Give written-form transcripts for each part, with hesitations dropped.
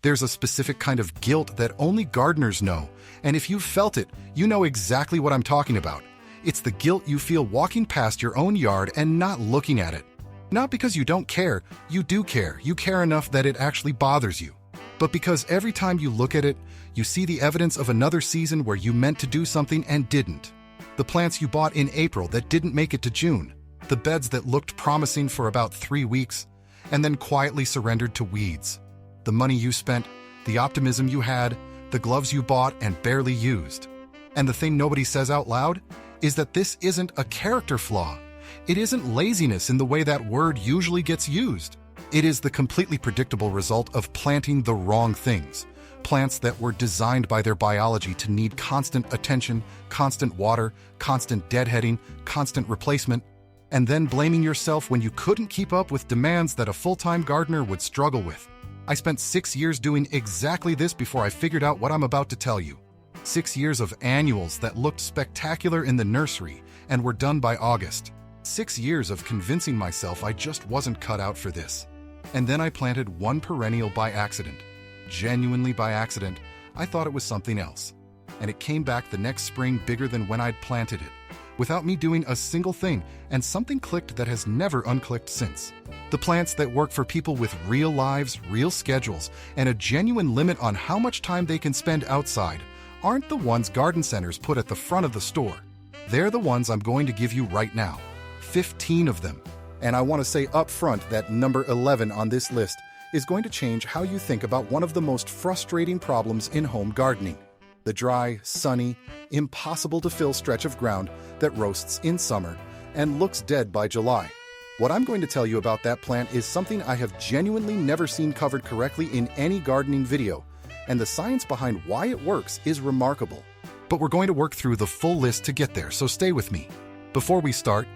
There's a specific kind of guilt that only gardeners know, and if you've felt it, you know exactly what I'm talking about. It's the guilt you feel walking past your own yard and not looking at it. Not because you don't care, you do care. You care enough that it actually bothers you. But because every time you look at it, you see the evidence of another season where you meant to do something and didn't. The plants you bought in April that didn't make it to June. The beds that looked promising for about 3 weeks and then quietly surrendered to weeds. The money you spent, the optimism you had, the gloves you bought and barely used. And the thing nobody says out loud is that this isn't a character flaw. It isn't laziness in the way that word usually gets used. It is the completely predictable result of planting the wrong things. Plants that were designed by their biology to need constant attention, constant water, constant deadheading, constant replacement, and then blaming yourself when you couldn't keep up with demands that a full-time gardener would struggle with. I spent 6 years doing exactly this before I figured out what I'm about to tell you. 6 years of annuals that looked spectacular in the nursery and were done by August. 6 years of convincing myself I just wasn't cut out for this. And then I planted one perennial by accident. Genuinely by accident. I thought it was something else. And it came back the next spring bigger than when I'd planted it, without me doing a single thing, and something clicked that has never unclicked since. The plants that work for people with real lives, real schedules, and a genuine limit on how much time they can spend outside aren't the ones garden centers put at the front of the store. They're the ones I'm going to give you right now. 15 of them. And I want to say up front that number 11 on this list is going to change how you think about one of the most frustrating problems in home gardening. The dry, sunny, impossible-to-fill stretch of ground that roasts in summer and looks dead by July. What I'm going to tell you about that plant is something I have genuinely never seen covered correctly in any gardening video, and the science behind why it works is remarkable. But we're going to work through the full list to get there, so stay with me. Before we start,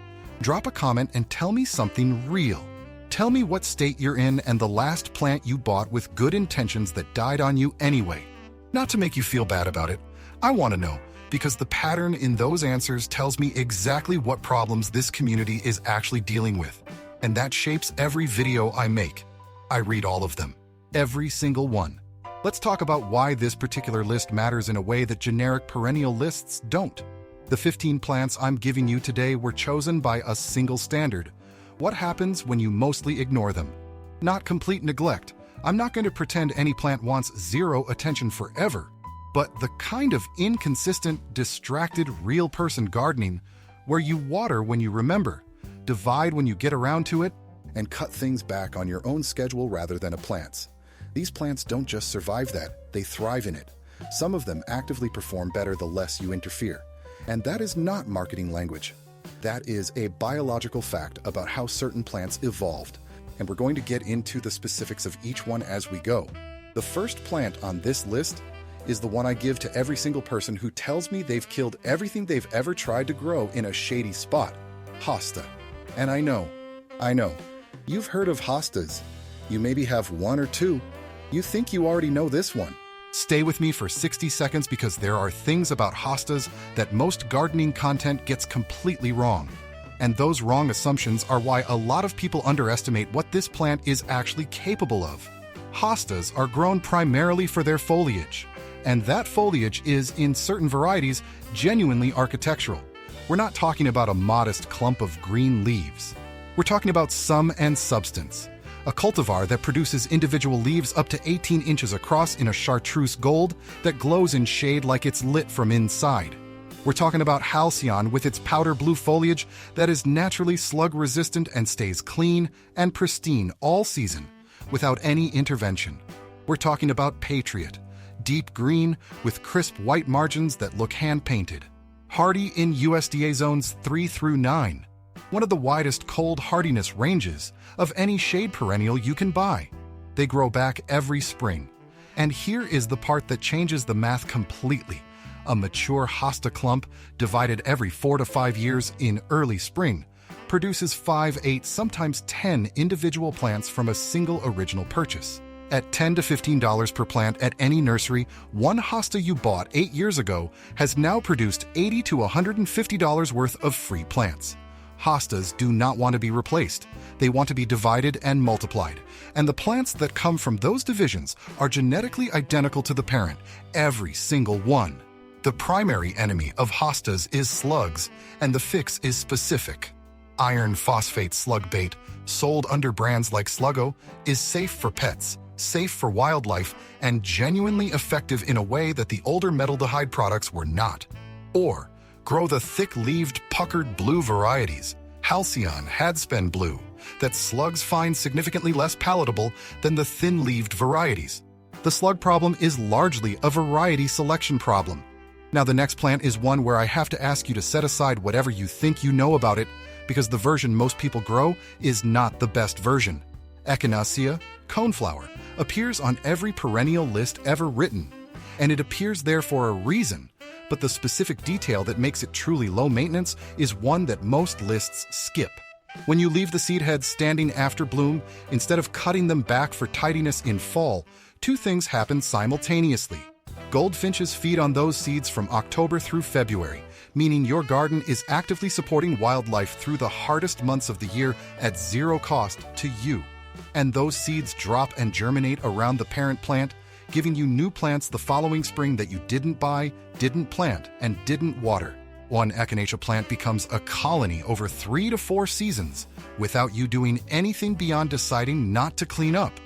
drop a comment and tell me something real. Tell me what state you're in and the last plant you bought with good intentions that died on you anyway. Not to make you feel bad about it. I want to know, because the pattern in those answers tells me exactly what problems this community is actually dealing with. And that shapes every video I make. I read all of them. Every single one. Let's talk about why this particular list matters in a way that generic perennial lists don't. The 15 plants I'm giving you today were chosen by a single standard. What happens when you mostly ignore them? Not complete neglect. I'm not going to pretend any plant wants zero attention forever, but the kind of inconsistent, distracted, real person gardening where you water when you remember, divide when you get around to it, and cut things back on your own schedule rather than a plant's. These plants don't just survive that, they thrive in it. Some of them actively perform better the less you interfere. And that is not marketing language. That is a biological fact about how certain plants evolved. And we're going to get into the specifics of each one as we go. The first plant on this list is the one I give to every single person who tells me they've killed everything they've ever tried to grow in a shady spot. Hosta. And I know, you've heard of hostas. You maybe have one or two. You think you already know this one. Stay with me for 60 seconds because there are things about hostas that most gardening content gets completely wrong. And those wrong assumptions are why a lot of people underestimate what this plant is actually capable of. Hostas are grown primarily for their foliage, and that foliage is, in certain varieties, genuinely architectural. We're not talking about a modest clump of green leaves. We're talking about sum and substance. A cultivar that produces individual leaves up to 18 inches across in a chartreuse gold that glows in shade like it's lit from inside. We're talking about halcyon with its powder blue foliage that is naturally slug-resistant and stays clean and pristine all season without any intervention. We're talking about patriot, deep green with crisp white margins that look hand-painted. Hardy in USDA zones 3 through 9. One of the widest cold hardiness ranges of any shade perennial you can buy. They grow back every spring. And here is the part that changes the math completely. A mature hosta clump, divided every 4 to 5 years in early spring, produces 5, 8, sometimes 10 individual plants from a single original purchase. At $10 to $15 per plant at any nursery, one hosta you bought 8 years ago has now produced $80 to $150 worth of free plants. Hostas do not want to be replaced. They want to be divided and multiplied. And the plants that come from those divisions are genetically identical to the parent, every single one. The primary enemy of hostas is slugs, and the fix is specific. Iron phosphate slug bait, sold under brands like Sluggo, is safe for pets, safe for wildlife, and genuinely effective in a way that the older metaldehyde products were not. Or, grow the thick-leaved, puckered blue varieties, Halcyon Hadspen Blue, that slugs find significantly less palatable than the thin-leaved varieties. The slug problem is largely a variety selection problem. Now, the next plant is one where I have to ask you to set aside whatever you think you know about it, because the version most people grow is not the best version. Echinacea, coneflower, appears on every perennial list ever written, and it appears there for a reason, but the specific detail that makes it truly low maintenance is one that most lists skip. When you leave the seed heads standing after bloom, instead of cutting them back for tidiness in fall, two things happen simultaneously. Goldfinches feed on those seeds from October through February, meaning your garden is actively supporting wildlife through the hardest months of the year at zero cost to you. And those seeds drop and germinate around the parent plant, giving you new plants the following spring that you didn't buy, didn't plant, and didn't water. One Echinacea plant becomes a colony over 3 to 4 seasons without you doing anything beyond deciding not to clean up.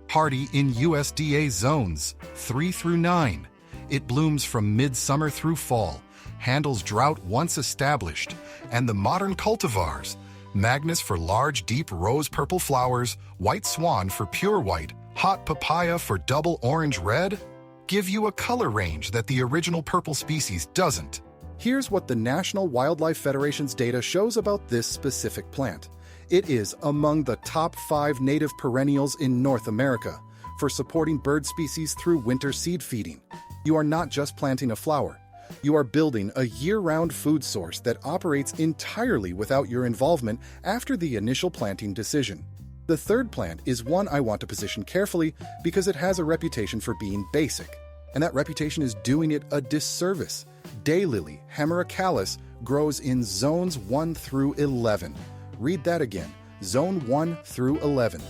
Hardy in USDA zones 3 through 9. It blooms from midsummer through fall, handles drought once established, and the modern cultivars, Magnus for large, deep rose-purple flowers, White Swan for pure white, Hot Papaya for double orange-red, give you a color range that the original purple species doesn't. Here's what the National Wildlife Federation's data shows about this specific plant. It is among the top 5 native perennials in North America for supporting bird species through winter seed feeding. You are not just planting a flower. You are building a year-round food source that operates entirely without your involvement after the initial planting decision. The third plant is one I want to position carefully because it has a reputation for being basic, and that reputation is doing it a disservice. Daylily hemerocallis grows in zones 1 through 11. Read that again, zone 1 through 11.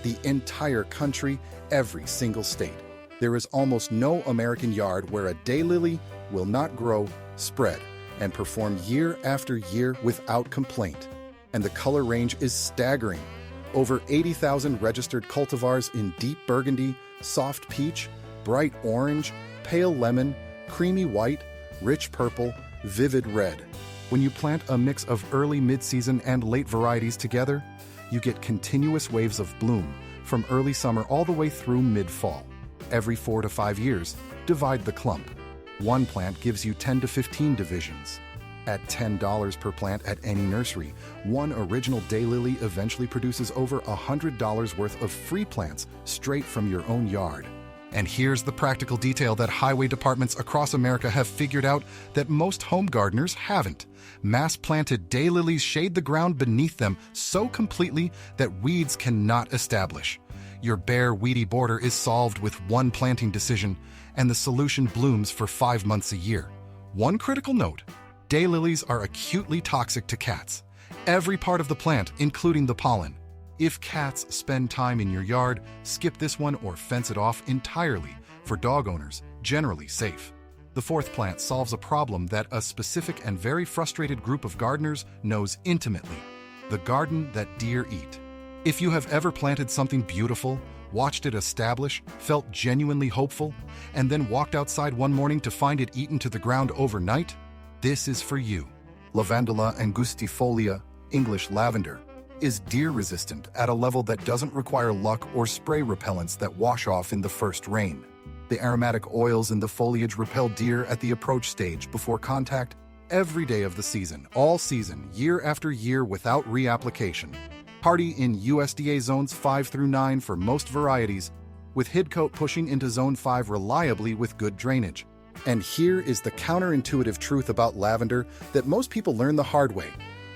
The entire country, every single state. There is almost no American yard where a daylily will not grow, spread, and perform year after year without complaint. And the color range is staggering. Over 80,000 registered cultivars in deep burgundy, soft peach, bright orange, pale lemon, creamy white, rich purple, vivid red. When you plant a mix of early, mid-season, and late varieties together, you get continuous waves of bloom from early summer all the way through mid-fall. Every 4 to 5 years, divide the clump. One plant gives you 10 to 15 divisions. At $10 per plant at any nursery, one original daylily eventually produces over $100 worth of free plants straight from your own yard. And here's the practical detail that highway departments across America have figured out that most home gardeners haven't. Mass-planted daylilies shade the ground beneath them so completely that weeds cannot establish. Your bare, weedy border is solved with one planting decision, and the solution blooms for 5 months a year. One critical note: daylilies are acutely toxic to cats. Every part of the plant, including the pollen. If cats spend time in your yard, skip this one or fence it off entirely. For dog owners, generally safe. The fourth plant solves a problem that a specific and very frustrated group of gardeners knows intimately: the garden that deer eat. If you have ever planted something beautiful, watched it establish, felt genuinely hopeful, and then walked outside one morning to find it eaten to the ground overnight, this is for you. Lavender angustifolia, English lavender, is deer-resistant at a level that doesn't require luck or spray repellents that wash off in the first rain. The aromatic oils in the foliage repel deer at the approach stage before contact every day of the season, all season, year after year without reapplication. Hardy in USDA zones 5 through 9 for most varieties, with head coat pushing into zone 5 reliably with good drainage. And here is the counterintuitive truth about lavender that most people learn the hard way: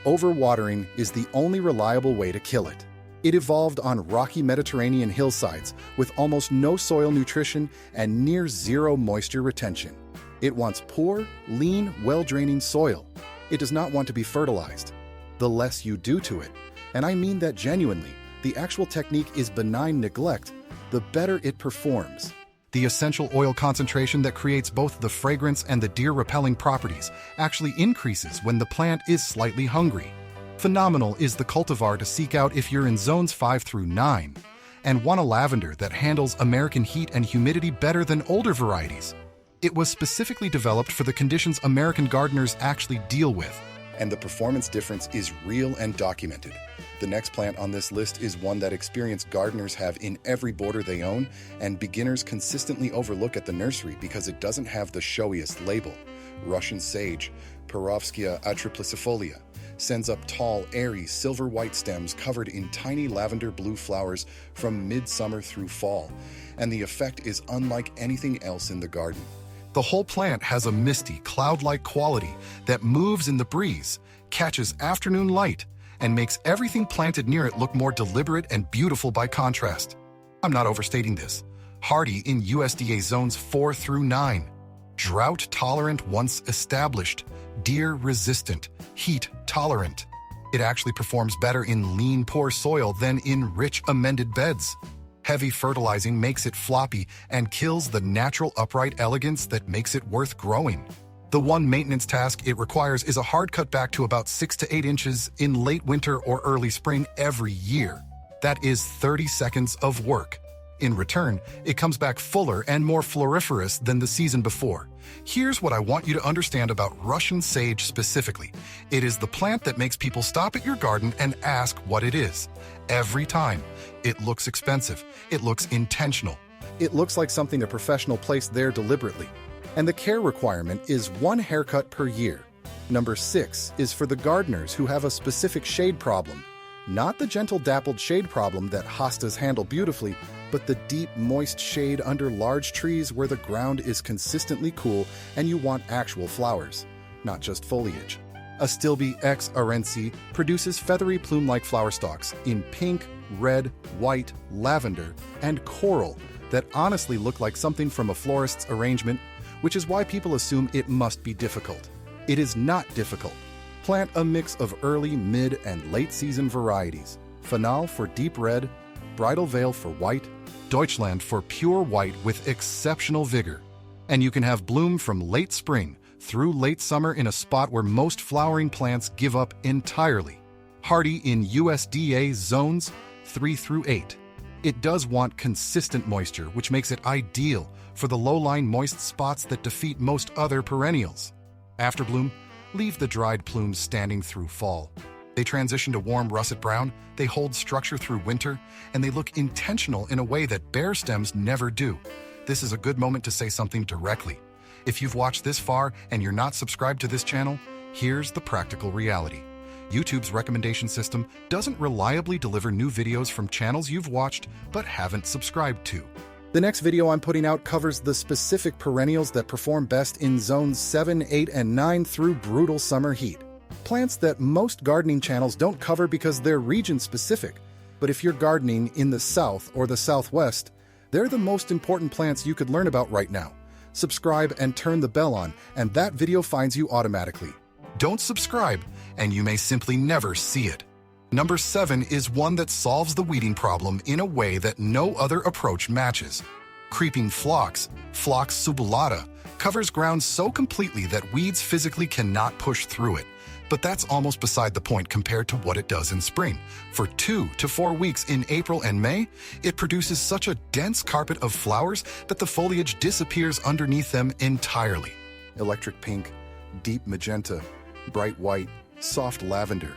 overwatering is the only reliable way to kill it. It evolved on rocky Mediterranean hillsides with almost no soil nutrition and near zero moisture retention. It wants poor, lean, well-draining soil. It does not want to be fertilized. the less you do to it. And I mean that genuinely. The actual technique is benign neglect, the better it performs. The essential oil concentration that creates both the fragrance and the deer-repelling properties actually increases when the plant is slightly hungry. Phenomenal is the cultivar to seek out if you're in zones 5 through 9, and want a lavender that handles American heat and humidity better than older varieties. It was specifically developed for the conditions American gardeners actually deal with, and the performance difference is real and documented. The next plant on this list is one that experienced gardeners have in every border they own, and beginners consistently overlook at the nursery because it doesn't have the showiest label. Russian sage, Perovskia atriplicifolia, sends up tall, airy, silver-white stems covered in tiny lavender blue flowers from midsummer through fall, and the effect is unlike anything else in the garden. The whole plant has a misty, cloud-like quality that moves in the breeze, catches afternoon light, and makes everything planted near it look more deliberate and beautiful by contrast. I'm not overstating this. Hardy in USDA zones 4 through 9. Drought-tolerant once established, deer-resistant, heat-tolerant. It actually performs better in lean, poor soil than in rich, amended beds. Heavy fertilizing makes it floppy and kills the natural upright elegance that makes it worth growing. The one maintenance task it requires is a hard cut back to about 6 to 8 inches in late winter or early spring every year. That is 30 seconds of work. In return, it comes back fuller and more floriferous than the season before. Here's what I want you to understand about Russian sage specifically. It is the plant that makes people stop at your garden and ask what it is. Every time. It looks expensive. It looks intentional. It looks like something a professional placed there deliberately. And the care requirement is 1 haircut per year. Number 6 is for the gardeners who have a specific shade problem. Not the gentle dappled shade problem that hostas handle beautifully, but the deep, moist shade under large trees where the ground is consistently cool and you want actual flowers, not just foliage. Astilbe X. arensi produces feathery plume-like flower stalks in pink, red, white, lavender, and coral that honestly look like something from a florist's arrangement, which is why people assume it must be difficult. It is not difficult. Plant a mix of early, mid, and late-season varieties. Fanal for deep red, Bridal Veil for white, Deutschland for pure white with exceptional vigor. And you can have bloom from late spring through late summer in a spot where most flowering plants give up entirely. Hardy in USDA zones 3 through 8. It does want consistent moisture, which makes it ideal for the low-lying moist spots that defeat most other perennials. After bloom, leave the dried plumes standing through fall. They transition to warm russet brown, they hold structure through winter, and they look intentional in a way that bare stems never do. This is a good moment to say something directly. If you've watched this far and you're not subscribed to this channel, here's the practical reality. YouTube's recommendation system doesn't reliably deliver new videos from channels you've watched but haven't subscribed to. The next video I'm putting out covers the specific perennials that perform best in zones 7, 8, and 9 through brutal summer heat. Plants that most gardening channels don't cover because they're region-specific. But if you're gardening in the South or the Southwest, they're the most important plants you could learn about right now. Subscribe and turn the bell on, and that video finds you automatically. Don't subscribe, and you may simply never see it. Number 7 is one that solves the weeding problem in a way that no other approach matches. Creeping phlox, Phlox subulata, covers ground so completely that weeds physically cannot push through it. But that's almost beside the point compared to what it does in spring. For 2 to 4 weeks in April and May, it produces such a dense carpet of flowers that the foliage disappears underneath them entirely. Electric pink, deep magenta, bright white, soft lavender,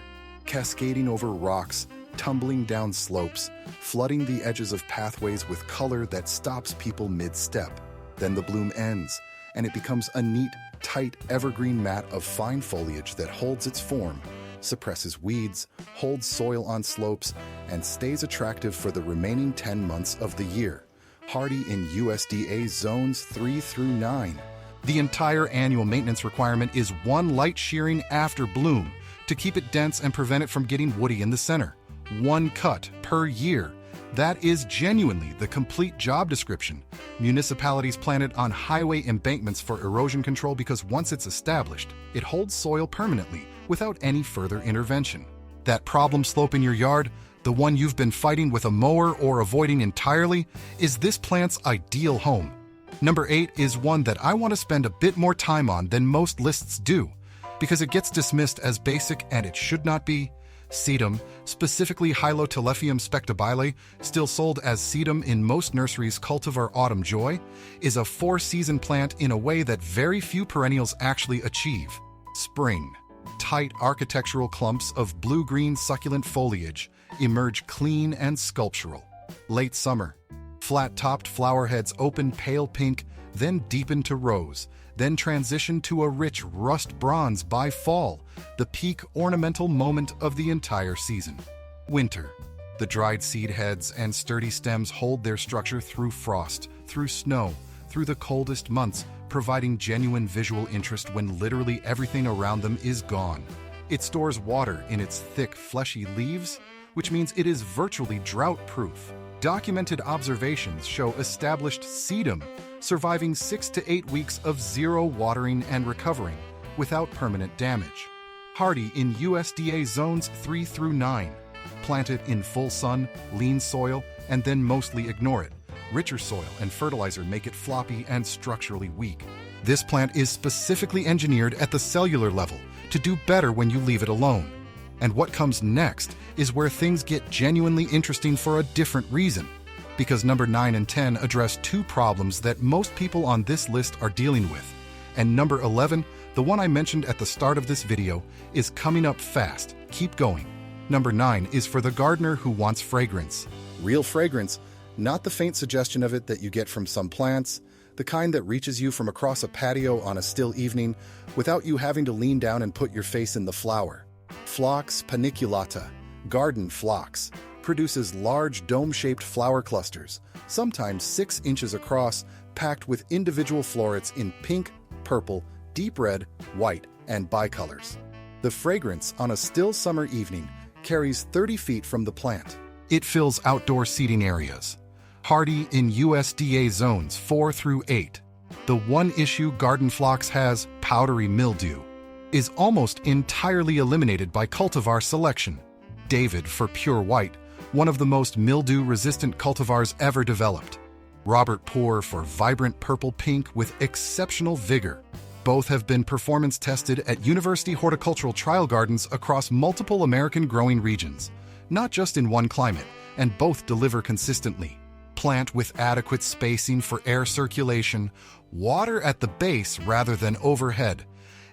cascading over rocks, tumbling down slopes, flooding the edges of pathways with color that stops people mid-step. Then the bloom ends, and it becomes a neat, tight evergreen mat of fine foliage that holds its form, suppresses weeds, holds soil on slopes, and stays attractive for the remaining 10 months of the year. Hardy in USDA zones 3 through 9. The entire annual maintenance requirement is 1 light shearing after bloom to keep it dense and prevent it from getting woody in the center. 1 cut per year. That is genuinely the complete job description. Municipalities plant it on highway embankments for erosion control because once it's established, it holds soil permanently, without any further intervention. That problem slope in your yard, the one you've been fighting with a mower or avoiding entirely, is this plant's ideal home. Number 8 is one that I want to spend a bit more time on than most lists do, because it gets dismissed as basic and it should not be. Sedum, specifically Hylotelephium spectabile, still sold as sedum in most nurseries' cultivar Autumn Joy, is a 4-season plant in a way that very few perennials actually achieve. Spring. Tight architectural clumps of blue-green succulent foliage emerge clean and sculptural. Late summer. Flat-topped flower heads open pale pink, then deepen to rose, then transition to a rich rust bronze by fall, the peak ornamental moment of the entire season. Winter. The dried seed heads and sturdy stems hold their structure through frost, through snow, through the coldest months, providing genuine visual interest when literally everything around them is gone. It stores water in its thick, fleshy leaves, which means it is virtually drought-proof. Documented observations show established sedum surviving 6 to 8 weeks of zero watering and recovering without permanent damage. Hardy in USDA zones 3 through 9. Plant it in full sun, lean soil, and then mostly ignore it. Richer soil and fertilizer make it floppy and structurally weak. This plant is specifically engineered at the cellular level to do better when you leave it alone. And what comes next is where things get genuinely interesting for a different reason, because number 9 and 10 address 2 problems that most people on this list are dealing with. And number 11, the one I mentioned at the start of this video, is coming up fast. Keep going. Number 9 is for the gardener who wants fragrance. Real fragrance, not the faint suggestion of it that you get from some plants, the kind that reaches you from across a patio on a still evening without you having to lean down and put your face in the flower. Phlox paniculata, garden phlox, produces large dome-shaped flower clusters, sometimes 6 inches across, packed with individual florets in pink, purple, deep red, white, and bicolors. The fragrance on a still summer evening carries 30 feet from the plant. It fills outdoor seating areas. Hardy in USDA zones 4 through 8. The one issue garden phlox has, powdery mildew, is almost entirely eliminated by cultivar selection. David for pure white, one of the most mildew-resistant cultivars ever developed. Robert Poor for vibrant purple pink with exceptional vigor. Both have been performance tested at university horticultural trial gardens across multiple American growing regions, not just in one climate, and both deliver consistently. Plant with adequate spacing for air circulation, water at the base rather than overhead,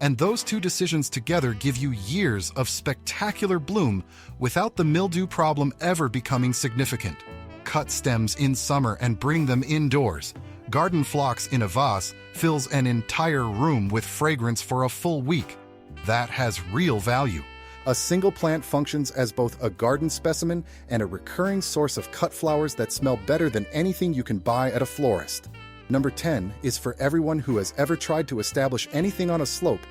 and those 2 decisions together give you years of spectacular bloom without the mildew problem ever becoming significant. Cut stems in summer and bring them indoors. Garden phlox in a vase fills an entire room with fragrance for a full week. That has real value. A single plant functions as both a garden specimen and a recurring source of cut flowers that smell better than anything you can buy at a florist. Number 10 is for everyone who has ever tried to establish anything on a slope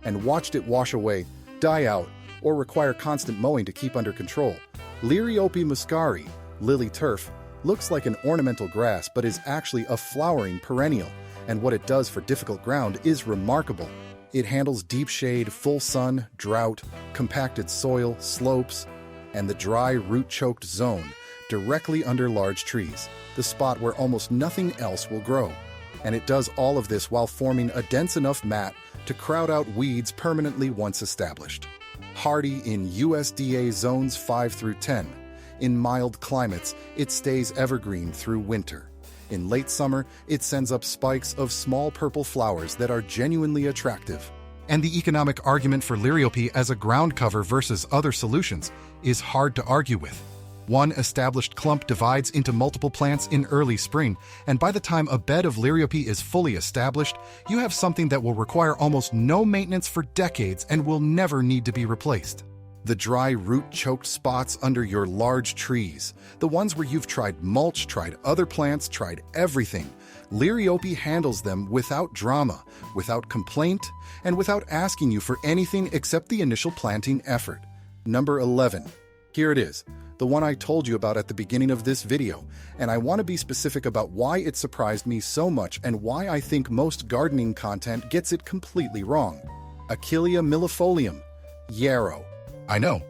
and watched it wash away, die out, or require constant mowing to keep under control. Liriope muscari, lily turf, looks like an ornamental grass but is actually a flowering perennial, and what it does for difficult ground is remarkable. It handles deep shade, full sun, drought, compacted soil, slopes, and the dry, root-choked zone directly under large trees, the spot where almost nothing else will grow. And it does all of this while forming a dense enough mat to crowd out weeds permanently once established. Hardy in USDA zones 5 through 10. In mild climates, it stays evergreen through winter. In late summer, it sends up spikes of small purple flowers that are genuinely attractive. And the economic argument for Liriope as a ground cover versus other solutions is hard to argue with. One established clump divides into multiple plants in early spring, and by the time a bed of Liriope is fully established, you have something that will require almost no maintenance for decades and will never need to be replaced. The dry root-choked spots under your large trees, the ones where you've tried mulch, tried other plants, tried everything, Liriope handles them without drama, without complaint, and without asking you for anything except the initial planting effort. Number 11. Here it is, the one I told you about at the beginning of this video, and I want to be specific about why it surprised me so much and why I think most gardening content gets it completely wrong. Achillea millefolium, Yarrow. I know.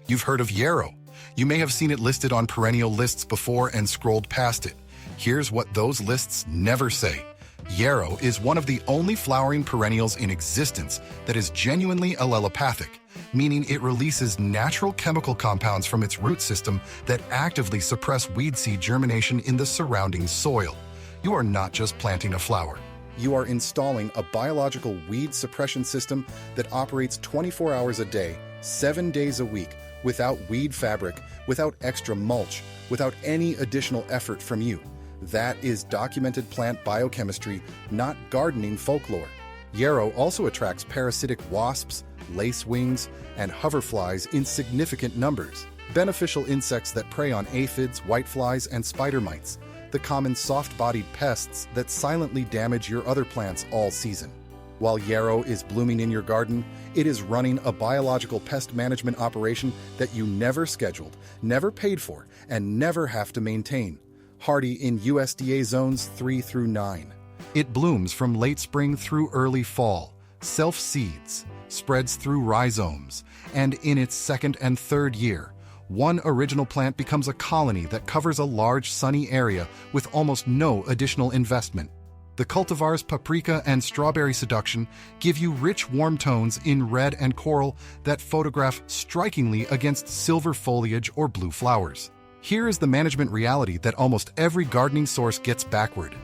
You've heard of yarrow. You may have seen it listed on perennial lists before and scrolled past it. Here's what those lists never say. Yarrow is one of the only flowering perennials in existence that is genuinely allelopathic, meaning it releases natural chemical compounds from its root system that actively suppress weed seed germination in the surrounding soil. You are not just planting a flower. You are installing a biological weed suppression system that operates 24 hours a day, 7 days a week, without weed fabric, without extra mulch, without any additional effort from you. That is documented plant biochemistry, not gardening folklore. Yarrow also attracts parasitic wasps, lacewings, and hoverflies in significant numbers, beneficial insects that prey on aphids, whiteflies, and spider mites, the common soft-bodied pests that silently damage your other plants all season. While yarrow is blooming in your garden, it is running a biological pest management operation that you never scheduled, never paid for, and never have to maintain. Hardy in USDA zones 3 through 9. It blooms from late spring through early fall, self-seeds, spreads through rhizomes, and in its second and third year, one original plant becomes a colony that covers a large sunny area with almost no additional investment. The cultivars Paprika and Strawberry Seduction give you rich warm tones in red and coral that photograph strikingly against silver foliage or blue flowers. Here is the management reality that almost every gardening source gets backward.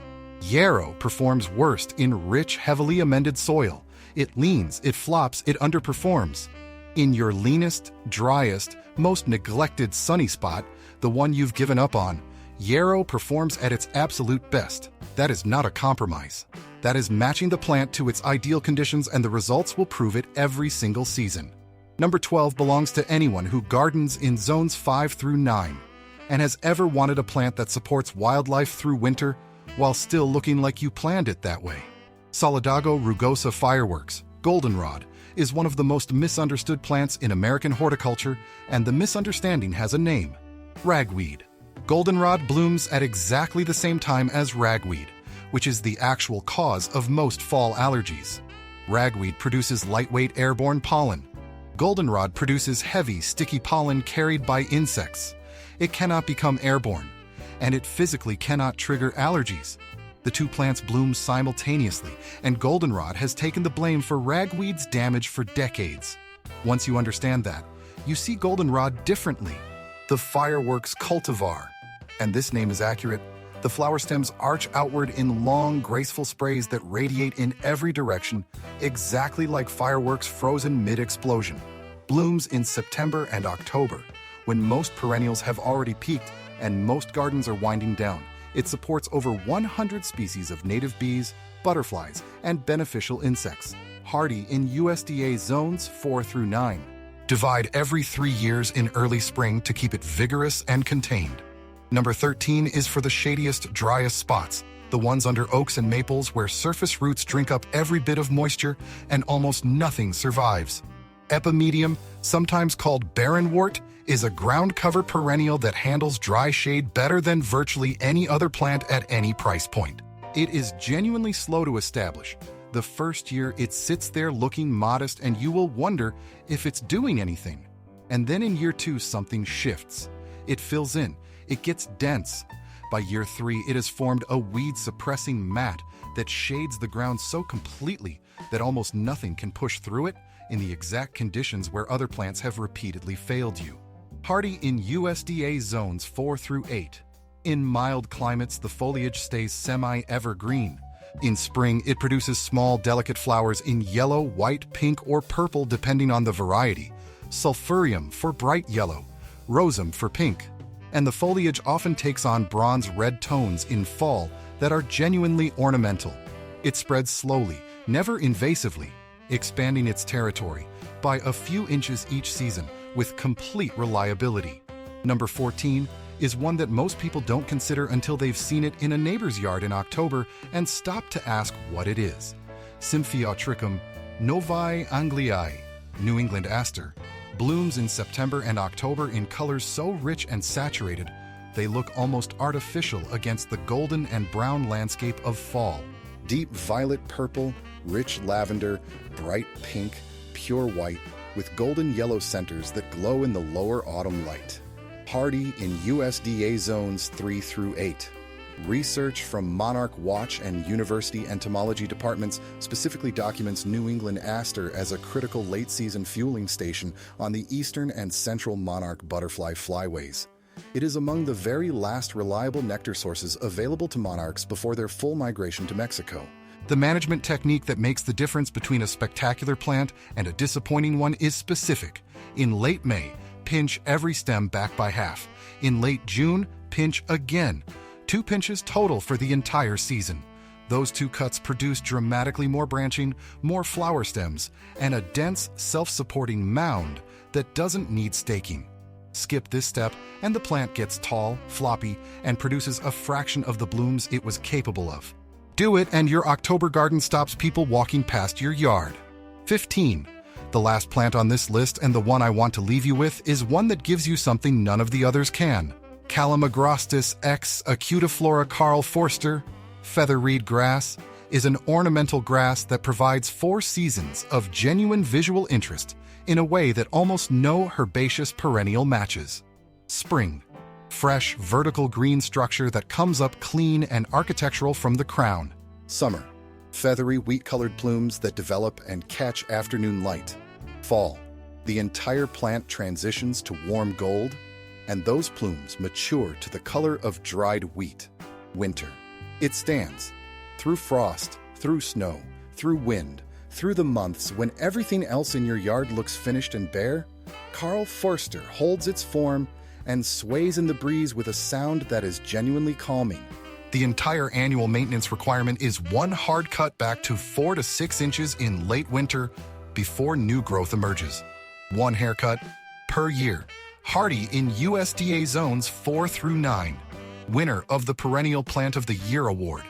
Yarrow performs worst in rich, heavily amended soil. It leans, it flops, it underperforms. In your leanest, driest, most neglected sunny spot, the one you've given up on, yarrow performs at its absolute best. That is not a compromise. That is matching the plant to its ideal conditions, and the results will prove it every single season. Number 12 belongs to anyone who gardens in zones 5 through 9 and has ever wanted a plant that supports wildlife through winter while still looking like you planned it that way. Solidago rugosa fireworks, goldenrod, is one of the most misunderstood plants in American horticulture, and the misunderstanding has a name: ragweed. Goldenrod blooms at exactly the same time as ragweed, which is the actual cause of most fall allergies. Ragweed produces lightweight airborne pollen. Goldenrod produces heavy, sticky pollen carried by insects. It cannot become airborne, and it physically cannot trigger allergies. The two plants bloom simultaneously, and goldenrod has taken the blame for ragweed's damage for decades. Once you understand that, you see goldenrod differently. The fireworks cultivar. And this name is accurate. The flower stems arch outward in long, graceful sprays that radiate in every direction, exactly like fireworks frozen mid-explosion. Blooms in September and October, when most perennials have already peaked and most gardens are winding down. It supports over 100 species of native bees, butterflies, and beneficial insects. Hardy in USDA zones 4 through 9. Divide every 3 years in early spring to keep it vigorous and contained. Number 13 is for the shadiest, driest spots, the ones under oaks and maples where surface roots drink up every bit of moisture and almost nothing survives. Epimedium, sometimes called barrenwort, is a ground-cover perennial that handles dry shade better than virtually any other plant at any price point. It is genuinely slow to establish. The first year, it sits there looking modest, and you will wonder if it's doing anything. And then in year 2, something shifts. It fills in. It gets dense. By year 3, it has formed a weed-suppressing mat that shades the ground so completely that almost nothing can push through it in the exact conditions where other plants have repeatedly failed you. Hardy in USDA zones 4 through 8. In mild climates, the foliage stays semi-evergreen. In spring, it produces small, delicate flowers in yellow, white, pink, or purple depending on the variety. Sulphurium for bright yellow, rosum for pink. And the foliage often takes on bronze-red tones in fall that are genuinely ornamental. It spreads slowly, never invasively, expanding its territory by a few inches each season with complete reliability. Number 14 is one that most people don't consider until they've seen it in a neighbor's yard in October and stop to ask what it is. Symphyotrichum novae Angliae, New England aster, blooms in September and October in colors so rich and saturated, they look almost artificial against the golden and brown landscape of fall. Deep violet purple, rich lavender, bright pink, pure white, with golden yellow centers that glow in the lower autumn light. Hardy in USDA zones 3 through 8. Research from Monarch Watch and University Entomology departments specifically documents New England aster as a critical late-season fueling station on the eastern and central monarch butterfly flyways. It is among the very last reliable nectar sources available to monarchs before their full migration to Mexico. The management technique that makes the difference between a spectacular plant and a disappointing one is specific. In late May, pinch every stem back by half. In late June, pinch again. 2 pinches total for the entire season. Those 2 cuts produce dramatically more branching, more flower stems, and a dense, self-supporting mound that doesn't need staking. Skip this step, and the plant gets tall, floppy, and produces a fraction of the blooms it was capable of. Do it, and your October garden stops people walking past your yard. 15. The last plant on this list, and the one I want to leave you with, is one that gives you something none of the others can. Calamagrostis x Acutiflora Karl Forster, featherreed grass, is an ornamental grass that provides 4 seasons of genuine visual interest in a way that almost no herbaceous perennial matches. Spring. Fresh, vertical green structure that comes up clean and architectural from the crown. Summer. Feathery, wheat-colored plumes that develop and catch afternoon light. Fall. The entire plant transitions to warm gold, and those plumes mature to the color of dried wheat. Winter. It stands. Through frost, through snow, through wind, through the months when everything else in your yard looks finished and bare, Karl Forster holds its form and sways in the breeze with a sound that is genuinely calming. The entire annual maintenance requirement is 1 hard cut back to 4 to 6 inches in late winter before new growth emerges. 1 haircut per year. Hardy in USDA zones 4 through 9. Winner of the Perennial Plant of the Year Award.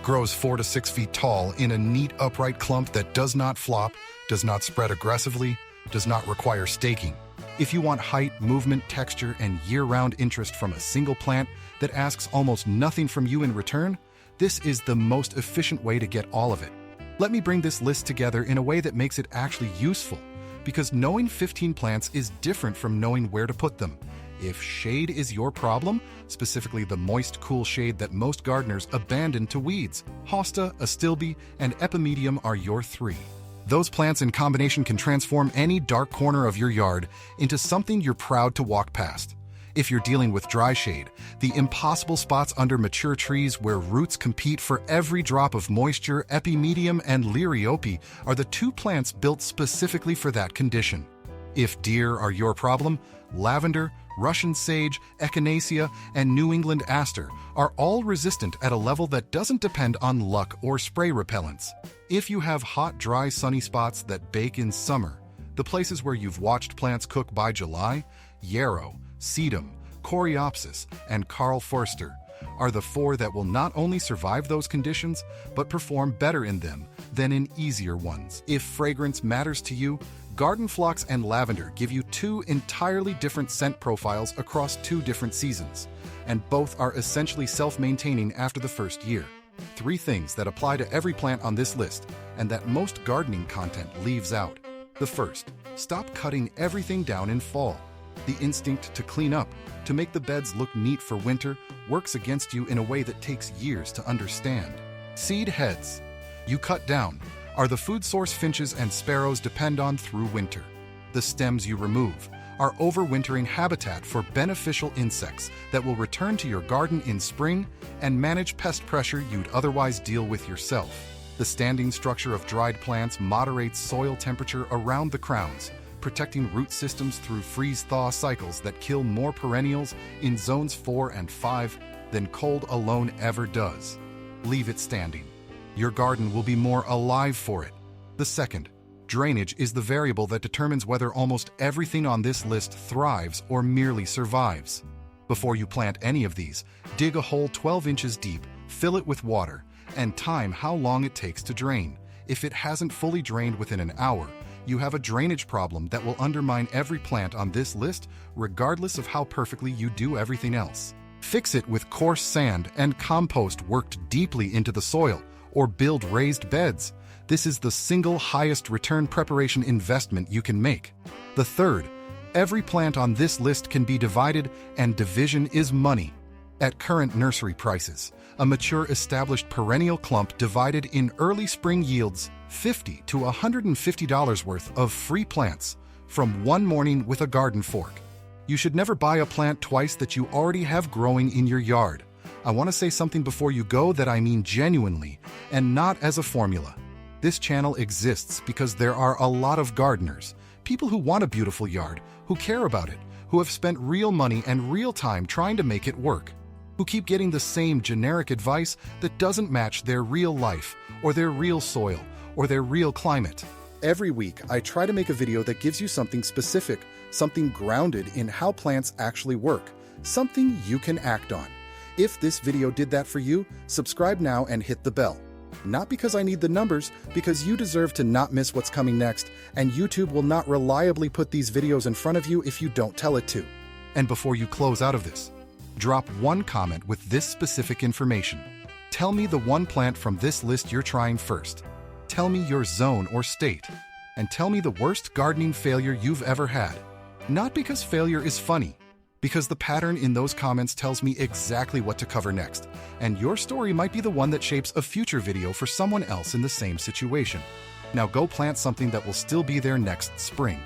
Grows 4 to 6 feet tall in a neat upright clump that does not flop, does not spread aggressively, does not require staking. If you want height, movement, texture, and year-round interest from a single plant that asks almost nothing from you in return, this is the most efficient way to get all of it. Let me bring this list together in a way that makes it actually useful, because knowing 15 plants is different from knowing where to put them. If shade is your problem, specifically the moist, cool shade that most gardeners abandon to weeds, Hosta, Astilbe, and Epimedium are your 3. Those plants in combination can transform any dark corner of your yard into something you're proud to walk past. If you're dealing with dry shade, the impossible spots under mature trees where roots compete for every drop of moisture, Epimedium and Liriope are the 2 plants built specifically for that condition. If deer are your problem, lavender, Russian sage, Echinacea, and New England aster are all resistant at a level that doesn't depend on luck or spray repellents. If you have hot, dry, sunny spots that bake in summer, the places where you've watched plants cook by July, yarrow, sedum, coreopsis, and Karl Forster are the 4 that will not only survive those conditions, but perform better in them than in easier ones. If fragrance matters to you, Garden Phlox and Lavender give you 2 entirely different scent profiles across 2 different seasons, and both are essentially self-maintaining after the first year. 3 things that apply to every plant on this list, and that most gardening content leaves out. The first, stop cutting everything down in fall. The instinct to clean up, to make the beds look neat for winter, works against you in a way that takes years to understand. Seed heads. You cut down are the food source finches and sparrows depend on through winter. The stems you remove are overwintering habitat for beneficial insects that will return to your garden in spring and manage pest pressure you'd otherwise deal with yourself. The standing structure of dried plants moderates soil temperature around the crowns, protecting root systems through freeze-thaw cycles that kill more perennials in zones 4 and 5 than cold alone ever does. Leave it standing. Your garden will be more alive for it. The second, drainage is the variable that determines whether almost everything on this list thrives or merely survives. Before you plant any of these, dig a hole 12 inches deep, fill it with water, and time how long it takes to drain. If it hasn't fully drained within an hour, you have a drainage problem that will undermine every plant on this list, regardless of how perfectly you do everything else. Fix it with coarse sand and compost worked deeply into the soil, or build raised beds. This is the single highest return preparation investment you can make. The third, every plant on this list can be divided, and division is money. At current nursery prices, a mature established perennial clump divided in early spring yields $50 to $150 worth of free plants from one morning with a garden fork. You should never buy a plant twice that you already have growing in your yard. I want to say something before you go that I mean genuinely and not as a formula. This channel exists because there are a lot of gardeners, people who want a beautiful yard, who care about it, who have spent real money and real time trying to make it work, who keep getting the same generic advice that doesn't match their real life, or their real soil, or their real climate. Every week, I try to make a video that gives you something specific, something grounded in how plants actually work, something you can act on. If this video did that for you, subscribe now and hit the bell. Not because I need the numbers, because you deserve to not miss what's coming next, and YouTube will not reliably put these videos in front of you if you don't tell it to. And before you close out of this, drop one comment with this specific information. Tell me the one plant from this list you're trying first. Tell me your zone or state. And tell me the worst gardening failure you've ever had. Not because failure is funny, because the pattern in those comments tells me exactly what to cover next, and your story might be the one that shapes a future video for someone else in the same situation. Now go plant something that will still be there next spring.